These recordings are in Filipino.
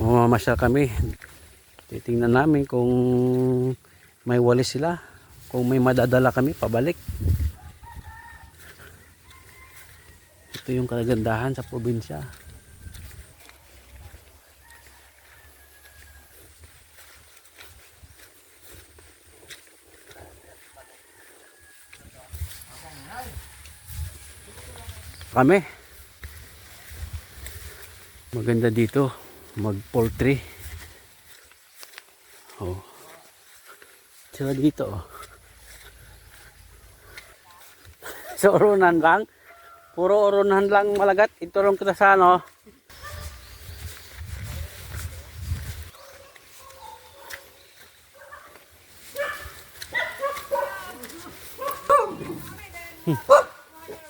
Mamamasyal kami. Titingnan namin kung may walis sila, kung may madadala kami pabalik. Ito yung kagandahan sa probinsya. Kami maganda dito mag poultry. Oh, sila dito oh. So urunan lang, puro urunan lang malagat. Iturong kita sa ano.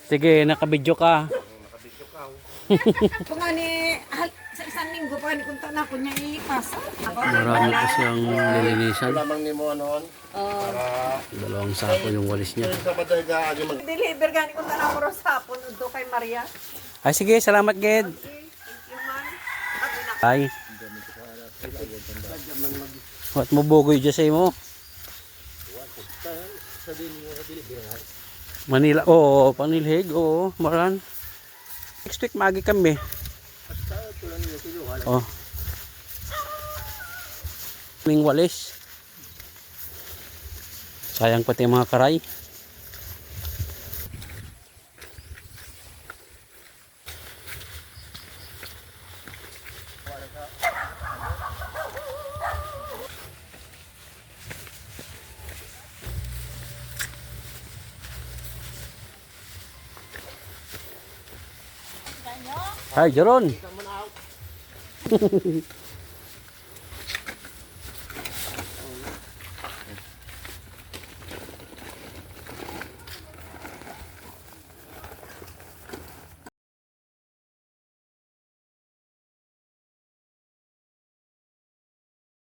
Sige, nakabidyo ka. Kung ani sa isang linggo pa ni kunta na ko niya ipasa. Marami pa siyang nilinisan. Lamang ni mo noon. Dalawang sako yung walis niya. Sa madaga agi mag Deliver gani kunta na mo sa hapon do kay Maria. Ay sige, salamat Ged. Ay. Wat mo bugoy dyan sa imo? Manila, oo, panilhig, oo, maran. Next week magi kami. Oh. Ning walis. Sayang pati mga karay. Ay, Jeron.